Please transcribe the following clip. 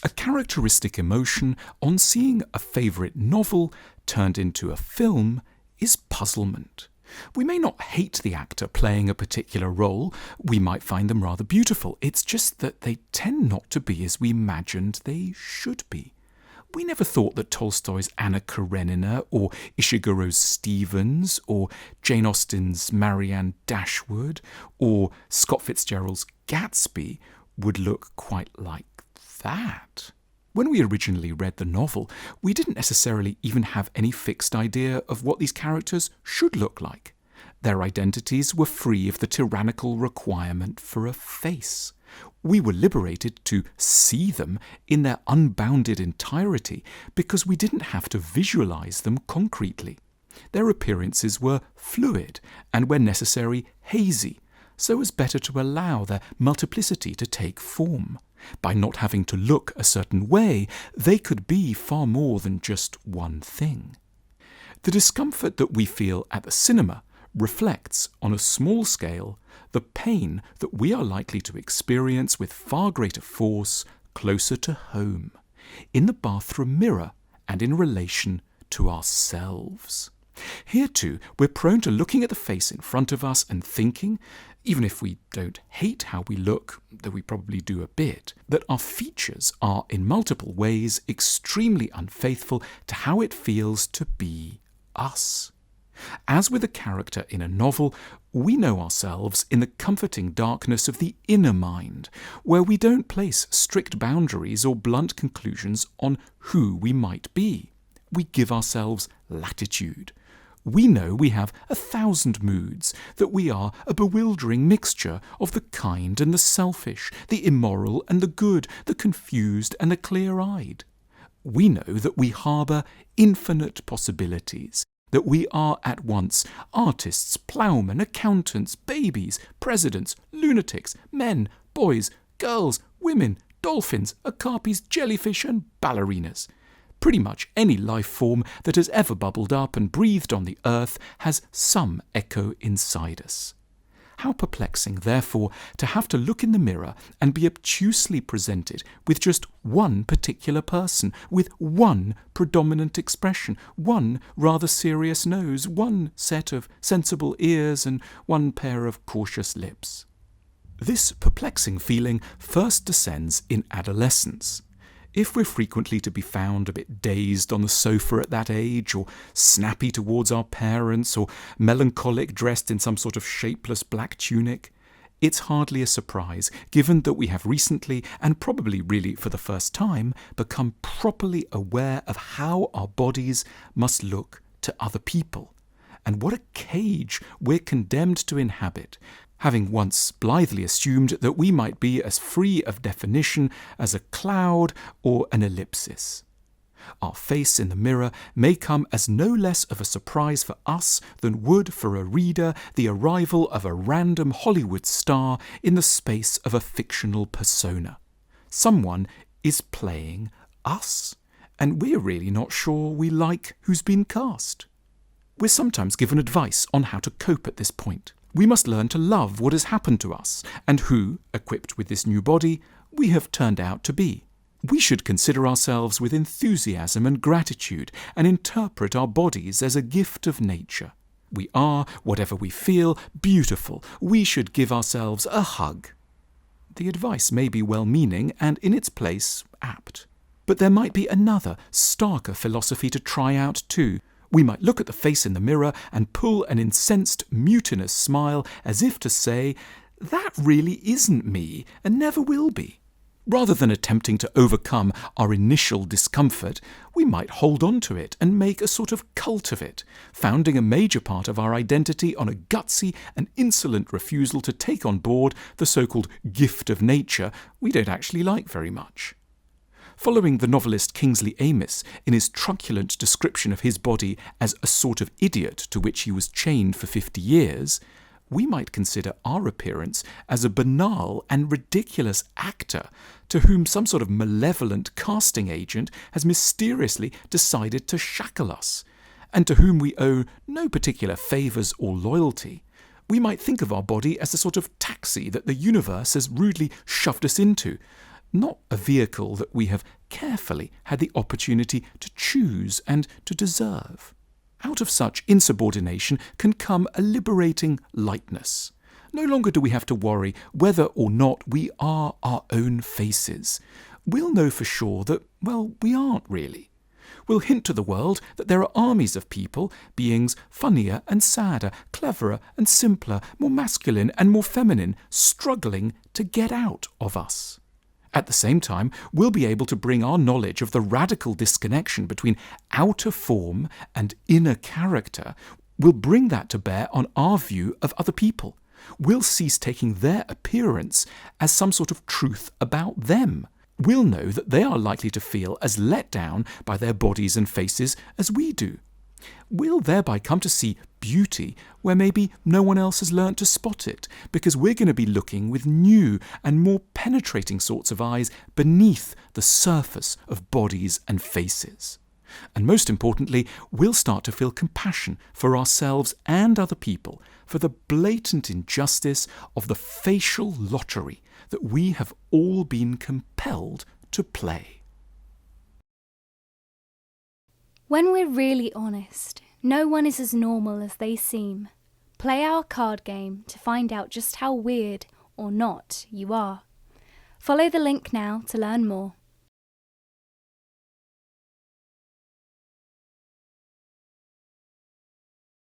A characteristic emotion on seeing a favourite novel turned into a film is puzzlement. We may not hate the actor playing a particular role, we might find them rather beautiful. It's just that they tend not to be as we imagined they should be. We never thought that Tolstoy's Anna Karenina, or Ishiguro's Stevens, or Jane Austen's Marianne Dashwood, or Scott Fitzgerald's Gatsby would look quite like that. When we originally read the novel, we didn't necessarily even have any fixed idea of what these characters should look like. Their identities were free of the tyrannical requirement for a face. We were liberated to see them in their unbounded entirety because we didn't have to visualize them concretely. Their appearances were fluid and, when necessary, hazy, so as better to allow their multiplicity to take form. By not having to look a certain way, they could be far more than just one thing. The discomfort that we feel at the cinema reflects, on a small scale, the pain that we are likely to experience with far greater force closer to home, in the bathroom mirror and in relation to ourselves. Here too, we're prone to looking at the face in front of us and thinking, even if we don't hate how we look, though we probably do a bit, that our features are in multiple ways extremely unfaithful to how it feels to be us. As with a character in a novel, we know ourselves in the comforting darkness of the inner mind, where we don't place strict boundaries or blunt conclusions on who we might be. We give ourselves latitude. We know we have 1,000 moods, that we are a bewildering mixture of the kind and the selfish, the immoral and the good, the confused and the clear-eyed. We know that we harbour infinite possibilities, that we are at once artists, ploughmen, accountants, babies, presidents, lunatics, men, boys, girls, women, dolphins, okapis, jellyfish and ballerinas. Pretty much any life form that has ever bubbled up and breathed on the earth has some echo inside us. How perplexing, therefore, to have to look in the mirror and be obtusely presented with just one particular person, with one predominant expression, one rather serious nose, one set of sensible ears and one pair of cautious lips. This perplexing feeling first descends in adolescence. If we're frequently to be found a bit dazed on the sofa at that age, or snappy towards our parents, or melancholic dressed in some sort of shapeless black tunic, it's hardly a surprise, given that we have recently, and probably really for the first time, become properly aware of how our bodies must look to other people, and what a cage we're condemned to inhabit, having once blithely assumed that we might be as free of definition as a cloud or an ellipsis. Our face in the mirror may come as no less of a surprise for us than would for a reader the arrival of a random Hollywood star in the space of a fictional persona. Someone is playing us, and we're really not sure we like who's been cast. We're sometimes given advice on how to cope at this point. We must learn to love what has happened to us, and who, equipped with this new body, we have turned out to be. We should consider ourselves with enthusiasm and gratitude, and interpret our bodies as a gift of nature. We are, whatever we feel, beautiful. We should give ourselves a hug. The advice may be well-meaning and, in its place, apt. But there might be another, starker philosophy to try out too. We might look at the face in the mirror and pull an incensed, mutinous smile as if to say, that really isn't me and never will be. Rather than attempting to overcome our initial discomfort, we might hold on to it and make a sort of cult of it, founding a major part of our identity on a gutsy and insolent refusal to take on board the so-called gift of nature we don't actually like very much. Following the novelist Kingsley Amis in his truculent description of his body as a sort of idiot to which he was chained for 50 years, we might consider our appearance as a banal and ridiculous actor to whom some sort of malevolent casting agent has mysteriously decided to shackle us, and to whom we owe no particular favours or loyalty. We might think of our body as a sort of taxi that the universe has rudely shoved us into, not a vehicle that we have carefully had the opportunity to choose and to deserve. Out of such insubordination can come a liberating lightness. No longer do we have to worry whether or not we are our own faces. We'll know for sure that, well, we aren't really. We'll hint to the world that there are armies of people, beings funnier and sadder, cleverer and simpler, more masculine and more feminine, struggling to get out of us. At the same time, we'll be able to bring our knowledge of the radical disconnection between outer form and inner character. We'll bring that to bear on our view of other people. We'll cease taking their appearance as some sort of truth about them. We'll know that they are likely to feel as let down by their bodies and faces as we do. We'll thereby come to see beauty where maybe no one else has learnt to spot it, because we're going to be looking with new and more penetrating sorts of eyes beneath the surface of bodies and faces. And most importantly, we'll start to feel compassion for ourselves and other people for the blatant injustice of the facial lottery that we have all been compelled to play. When we're really honest, no one is as normal as they seem. Play our card game to find out just how weird or not you are. Follow the link now to learn more.